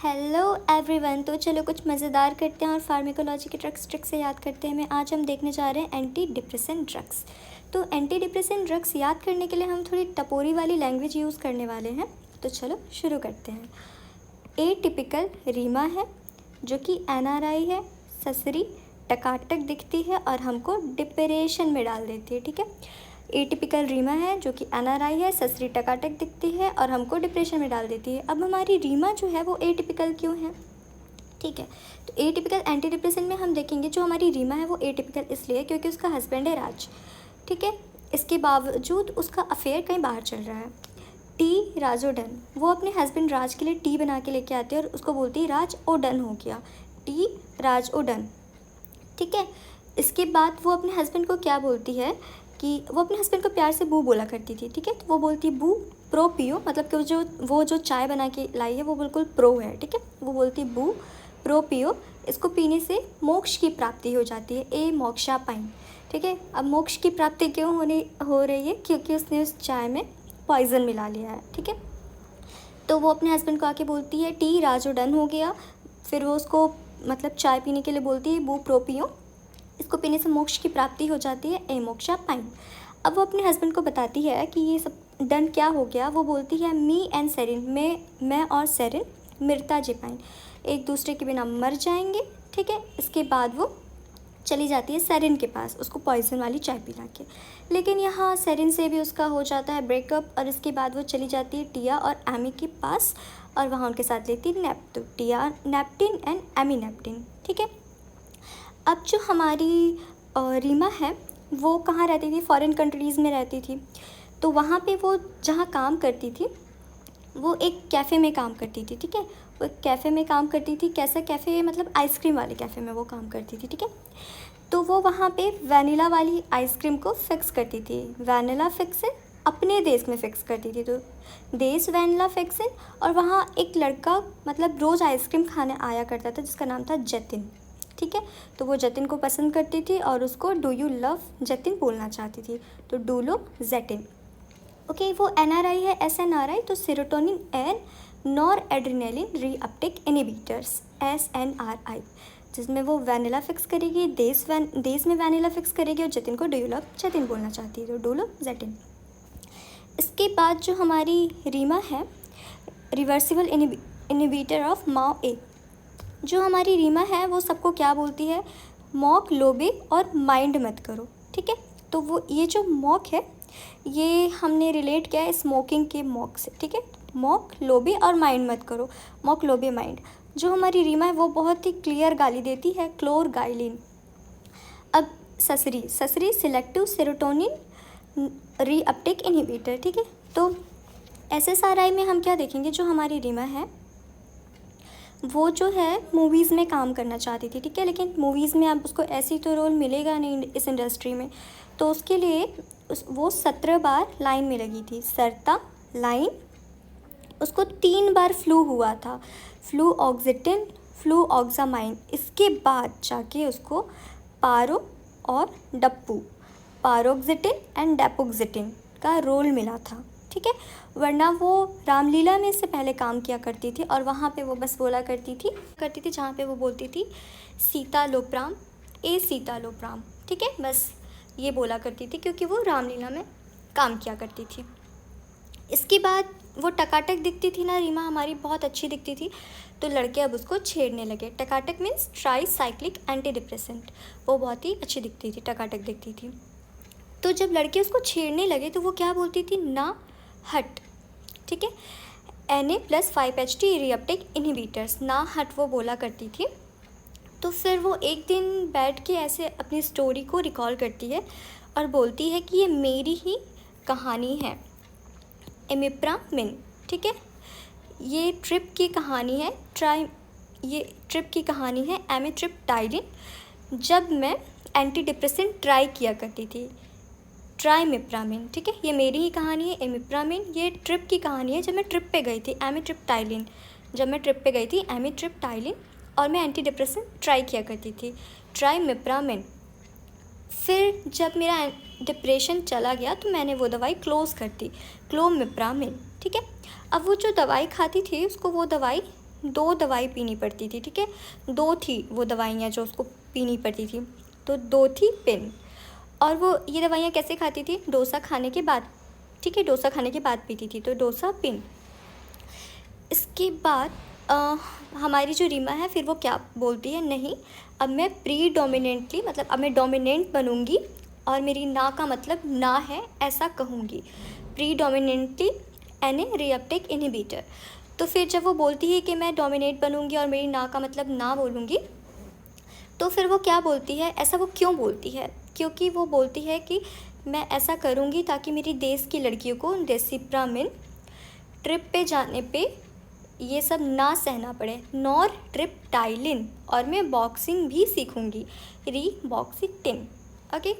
Hello everyone. तो चलो कुछ मज़ेदार करते हैं और फार्माकोलॉजी के ट्रिक्स से याद करते हैं। आज हम देखने जा रहे हैं एंटी डिप्रेसेंट ड्रग्स। तो एंटी डिप्रेसेंट ड्रग्स याद करने के लिए हम थोड़ी टपोरी वाली लैंग्वेज यूज़ करने वाले हैं। तो चलो शुरू करते हैं। ए टिपिकल रीमा है जो कि NRI है, ससरी टकाटक दिखती है और हमको डिप्रेशन में डाल देती है। ठीक है, एटिपिकल रीमा है जो कि NRI है, ससरी टकाटक दिखती है और हमको डिप्रेशन में डाल देती है। अब हमारी रीमा जो है वो एटिपिकल क्यों है? ठीक है, तो एटिपिकल एंटी डिप्रेशन में हम देखेंगे जो हमारी रीमा है वो एटिपिकल इसलिए क्योंकि उसका हस्बैंड है राज। ठीक है, इसके बावजूद उसका अफेयर कहीं बाहर चल रहा है। टी राजोडन, वो अपने हस्बैंड राज के लिए टी बना के लेके आती है और उसको बोलती है राज ओ डन हो गया, टी राज ओ डन। ठीक है, इसके बाद वो अपने हस्बैंड को क्या बोलती है कि वो अपने हस्बैंड को प्यार से बू बोला करती थी। ठीक है, तो वो बोलती है बू प्रो पियो, मतलब कि वो जो चाय बना के लाई है वो बिल्कुल प्रो है। ठीक है, वो बोलती है बू प्रो पियो, इसको पीने से मोक्ष की प्राप्ति हो जाती है, ए मोक्षा पाइन। ठीक है, अब मोक्ष की प्राप्ति क्यों हो रही है? क्योंकि उसने उस चाय में पॉइजन मिला लिया है। ठीक है, तो वो अपने हस्बैंड को आके बोलती है टी राजो डन हो गया। फिर वो उसको मतलब चाय पीने के लिए बोलती है बू प्रो पियो, इसको पीने से मोक्ष की प्राप्ति हो जाती है, ए मोक्षा पाइन। अब वो अपने हस्बैंड को बताती है कि ये सब डन क्या हो गया। वो बोलती है मी एंड सेरिन, मैं और सेरिन मृता जी पाइन, एक दूसरे के बिना मर जाएंगे। ठीक है, इसके बाद वो चली जाती है सेरिन के पास उसको पॉइजन वाली चाय पिला के। लेकिन यहाँ सेरिन से भी उसका हो जाता है ब्रेकअप और इसके बाद वो चली जाती है टिया और एमी के पास और वहाँ उनके साथ लेती है नेप्टू, टिया नेप्टिन एंड एमी नेप्टिन। ठीक है, अब जो हमारी रीमा है वो कहाँ रहती थी? फॉरेन कंट्रीज़ में रहती थी। तो वहाँ पे वो जहाँ काम करती थी वो एक कैफ़े में काम करती थी। ठीक है, वो एक कैफ़े में काम करती थी। कैसा कैफ़े? मतलब आइसक्रीम वाले कैफ़े में वो काम करती थी। ठीक है, तो वो वहाँ पे वैनिला वाली आइसक्रीम को फिक्स करती थी। वैनिला फिक्सिन अपने देश में फ़िक्स करती थी, तो देश वैनिला फिक्सिन। और वहाँ एक लड़का मतलब रोज़ आइसक्रीम खाने आया करता था जिसका नाम था जतिन। ठीक है, तो वो जतिन को पसंद करती थी और उसको डू यू लव जतिन बोलना चाहती थी, तो डू लो जतिन। ओके, वो NRI है, SNRI, तो serotonin and nor adrenaline reuptake inhibitors, SNRI, जिसमें वो वैनिला फिक्स करेगी, देश में वैनिला फिक्स करेगी और जतिन को डू यू लव जतिन बोलना चाहती है, तो डू लो जतिन। इसके बाद जो हमारी रीमा है रिवर्सिबल इनहिबिटर ऑफ माओ ए, जो हमारी रीमा है वो सबको क्या बोलती है? मॉक लोबे और माइंड मत करो। ठीक है, तो वो ये जो मॉक है ये हमने रिलेट किया है स्मोकिंग के मॉक से। ठीक है, मॉक लोबे और माइंड मत करो, मॉक लोबे माइंड। जो हमारी रीमा है वो बहुत ही क्लियर गाली देती है, क्लोरगाइलिन। अब ससरी सिलेक्टिव सेरोटोनिन रीअपटेक इनहिबिटर। ठीक है, तो SSRI में हम क्या देखेंगे? जो हमारी रीमा है वो जो है मूवीज़ में काम करना चाहती थी। ठीक है, लेकिन मूवीज़ में अब उसको ऐसी तो रोल मिलेगा नहीं इस इंडस्ट्री में, तो उसके लिए वो 17 बार लाइन में लगी थी, सरता लाइन। उसको 3 बार फ्लू हुआ था, फ्लू ऑक्सीटिन, फ्लू ऑक्सामाइन। इसके बाद जाके उसको पारो और डप्पू, पारोक्सिटिन एंड डेपोक्सिटिन का रोल मिला था। ठीक है, वरना वो रामलीला में से पहले काम किया करती थी और वहाँ पे वो बस बोला करती थी जहाँ पे वो बोलती थी सीता लोप्राम, ए सीता लोप्राम। ठीक है, बस ये बोला करती थी क्योंकि वो रामलीला में काम किया करती थी। इसके बाद वो टकाटक दिखती थी ना रीमा, हमारी बहुत अच्छी दिखती थी, तो लड़के अब उसको छेड़ने लगे। टकाटक means tricyclic antidepressant, वो बहुत ही अच्छी दिखती थी, टकाटक दिखती थी। तो जब लड़के उसको छेड़ने लगे तो वो क्या बोलती थी? ना हट। ठीक है, Na+5HT रीअपटेक इनहिबिटर्स, ना हट वो बोला करती थी। तो फिर वो एक दिन बैठ के ऐसे अपनी स्टोरी को रिकॉल करती है और बोलती है कि ये मेरी ही कहानी है, इमिप्रामिन। ठीक है, ये ट्रिप की कहानी है, ये ट्रिप की कहानी है एमिट्रिप्टाइलिन, जब मैं एंटी डिप्रेसेंट ट्राई किया करती थी, ट्राइमिप्रामिन। ठीक है, ये मेरी ही कहानी है, इमिप्रामिन। ये ट्रिप की कहानी है जब मैं ट्रिप पे गई थी, एमिट्रिप्टाइलिन, जब मैं ट्रिप पे गई थी एमिट्रिप्टाइलिन, और मैं एंटी डिप्रेसेंट ट्राई किया करती थी, ट्राइमिप्रामिन। फिर जब मेरा डिप्रेशन चला गया तो मैंने वो दवाई क्लोज़ कर दी, क्लोमिप्रामिन। ठीक है, अब वो जो दवाई खाती थी उसको वो दवाई 2 दवाई पीनी पड़ती थी, ठीक है, 2 थी वो दवाइयाँ जो उसको पीनी पड़ती थी, तो 2 थी पिन। और वो ये दवाइयाँ कैसे खाती थी? डोसा खाने के बाद, ठीक है, डोसा खाने के बाद पीती थी, तो डोसा पिन। इसके बाद हमारी जो रीमा है फिर वो क्या बोलती है, नहीं अब मैं प्रीडोमिनेंटली, मतलब अब मैं डोमिनेंट बनूँगी और मेरी ना का मतलब ना है ऐसा कहूँगी, predominantly N A reuptake inhibitor. तो फिर जब वो बोलती है कि मैं डोमिनेट बनूँगी और मेरी ना का मतलब ना बोलूँगी, तो फिर वो क्या बोलती है, ऐसा वो क्यों बोलती है? क्योंकि वो बोलती है कि मैं ऐसा करूँगी ताकि मेरी देश की लड़कियों को डेसिप्रामिन ट्रिप पे जाने पे ये सब ना सहना पड़े, नॉर ट्रिप्टाइलिन, और मैं बॉक्सिंग भी सीखूँगी, री बॉक्सिटिन। ओके।